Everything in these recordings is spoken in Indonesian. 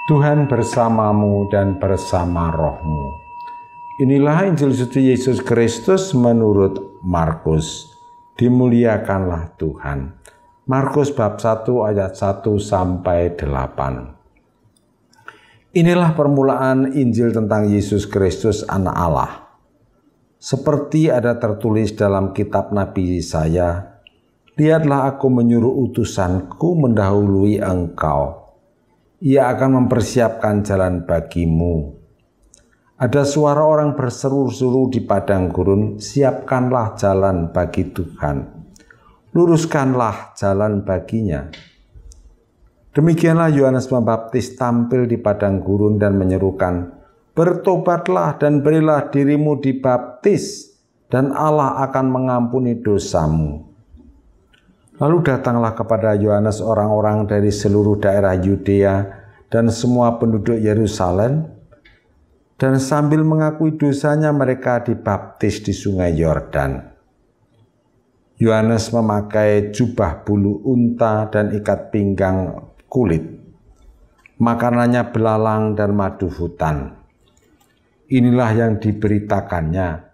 Tuhan bersamamu dan bersama rohmu. Inilah Injil suci Yesus Kristus menurut Markus. Dimuliakanlah Tuhan. Markus bab 1 ayat 1 sampai 8. Inilah permulaan Injil tentang Yesus Kristus Anak Allah. Seperti ada tertulis dalam kitab Nabi Yesaya, lihatlah aku menyuruh utusanku mendahului engkau. Ia akan mempersiapkan jalan bagimu. Ada suara orang berseru-seru di padang gurun, siapkanlah jalan bagi Tuhan. Luruskanlah jalan baginya. Demikianlah Yohanes Pembaptis tampil di padang gurun dan menyerukan, bertobatlah dan berilah dirimu dibaptis, dan Allah akan mengampuni dosamu. Lalu datanglah kepada Yohanes orang-orang dari seluruh daerah Yudea dan semua penduduk Yerusalem, dan sambil mengakui dosanya mereka dibaptis di sungai Yordan. Yohanes memakai jubah bulu unta dan ikat pinggang kulit. Makanannya belalang dan madu hutan. Inilah yang diberitakannya.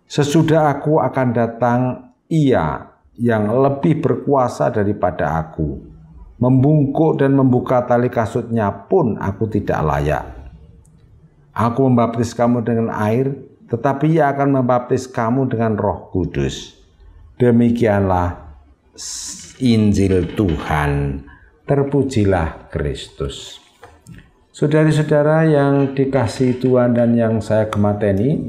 Sesudah aku akan datang, Ia yang lebih berkuasa daripada aku. Membungkuk dan membuka tali kasutnya pun aku tidak layak. Aku membaptis kamu dengan air, tetapi Ia akan membaptis kamu dengan Roh Kudus. Demikianlah Injil Tuhan. Terpujilah Kristus. Saudari-saudara yang dikasihi Tuhan dan yang saya gemateni,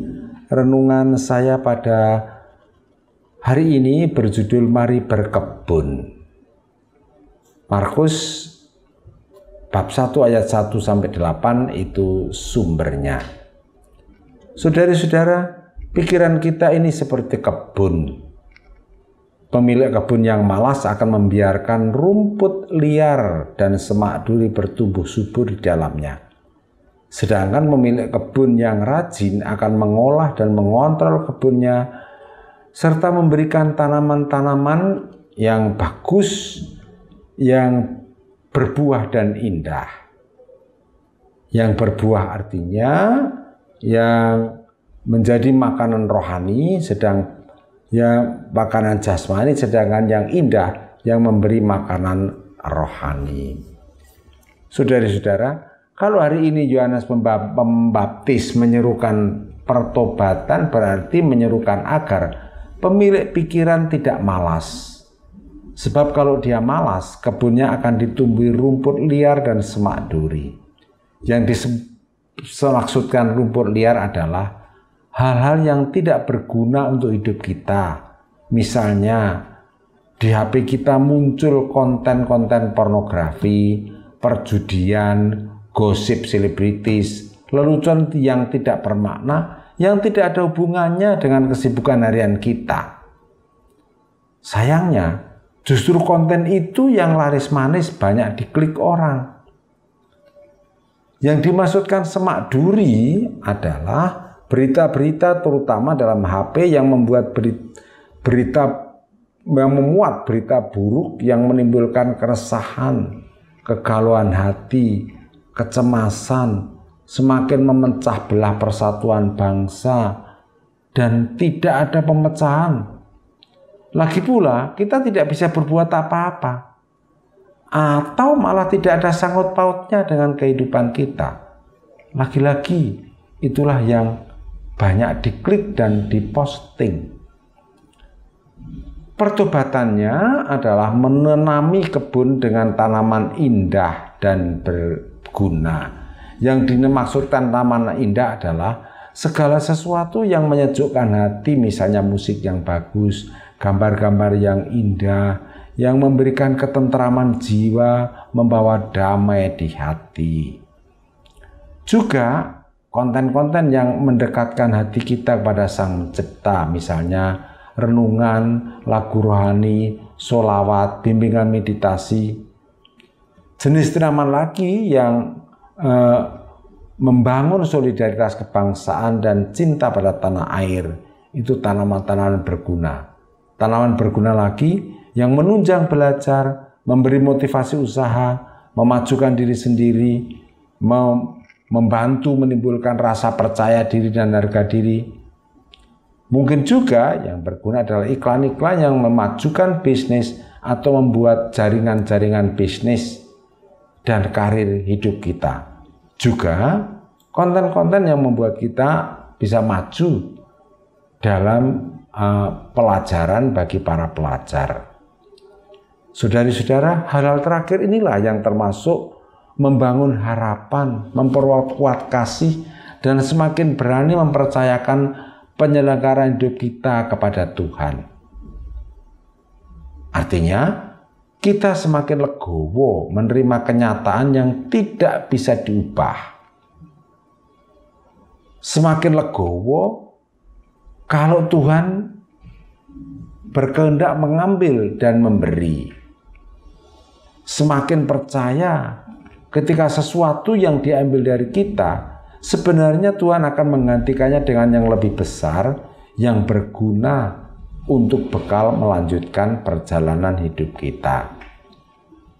renungan saya pada hari ini berjudul Mari Berkebun. Markus bab 1 ayat 1 sampai 8 itu sumbernya. Saudara-saudara, pikiran kita ini seperti kebun. Pemilik kebun yang malas akan membiarkan rumput liar dan semak duri bertumbuh subur di dalamnya. Sedangkan pemilik kebun yang rajin akan mengolah dan mengontrol kebunnya serta memberikan tanaman-tanaman yang bagus, yang berbuah dan indah. Yang berbuah artinya yang menjadi makanan rohani, sedang yang makanan jasmani, sedangkan yang indah yang memberi makanan rohani. Saudara-saudara, kalau hari ini Yohanes Pembaptis menyerukan pertobatan, berarti menyerukan agar pemilik pikiran tidak malas. Sebab kalau dia malas, kebunnya akan ditumbuhi rumput liar dan semak duri. Yang dimaksudkan rumput liar adalah hal-hal yang tidak berguna untuk hidup kita. Misalnya, di HP kita muncul konten-konten pornografi, perjudian, gosip selebritis, lelucon yang tidak bermakna, yang tidak ada hubungannya dengan kesibukan harian kita. Sayangnya, justru konten itu yang laris manis banyak diklik orang. Yang dimaksudkan semak duri adalah berita-berita terutama dalam HP yang membuat memuat berita buruk yang menimbulkan keresahan, kegalauan hati, kecemasan, semakin memecah belah persatuan bangsa, dan tidak ada pemecahan. Lagi pula, kita tidak bisa berbuat apa-apa, atau malah tidak ada sangkut pautnya dengan kehidupan kita. Lagi-lagi, itulah yang banyak diklik dan diposting. Pertobatannya adalah menanami kebun dengan tanaman indah dan berguna. Yang dimaksudkan tanaman indah adalah segala sesuatu yang menyejukkan hati, misalnya musik yang bagus, gambar-gambar yang indah, yang memberikan ketentraman jiwa, membawa damai di hati. Juga konten-konten yang mendekatkan hati kita kepada Sang Pencipta, misalnya renungan, lagu rohani, sholawat, bimbingan meditasi. Jenis tanaman lagi yang membangun solidaritas kebangsaan dan cinta pada tanah air, itu tanaman-tanaman berguna. Tanaman berguna lagi yang menunjang belajar, memberi motivasi usaha, memajukan diri sendiri, membantu menimbulkan rasa percaya diri dan harga diri. Mungkin juga yang berguna adalah iklan-iklan yang memajukan bisnis atau membuat jaringan-jaringan bisnis dan karir hidup kita. Juga konten-konten yang membuat kita bisa maju dalam pelajaran bagi para pelajar. Saudari-saudara, hal-hal terakhir inilah yang termasuk membangun harapan, memperkuat kasih, dan semakin berani mempercayakan penyelenggaraan hidup kita kepada Tuhan. Artinya, kita semakin legowo menerima kenyataan yang tidak bisa diubah. Semakin legowo kalau Tuhan berkehendak mengambil dan memberi. Semakin percaya ketika sesuatu yang diambil dari kita, sebenarnya Tuhan akan menggantikannya dengan yang lebih besar, yang berguna untuk bekal melanjutkan perjalanan hidup kita.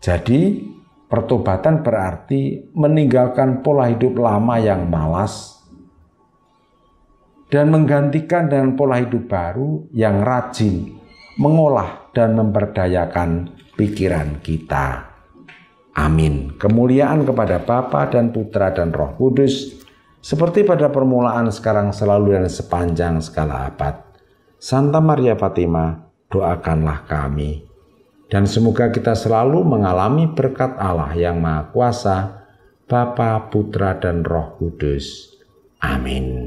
Jadi, pertobatan berarti meninggalkan pola hidup lama yang malas dan menggantikan dengan pola hidup baru yang rajin mengolah dan memberdayakan pikiran kita. Amin. Kemuliaan kepada Bapa dan Putra dan Roh Kudus, seperti pada permulaan, sekarang, selalu, dan sepanjang segala abad. Santa Maria Fatima, doakanlah kami. Dan semoga kita selalu mengalami berkat Allah yang Maha Kuasa, Bapa, Putra, dan Roh Kudus. Amin.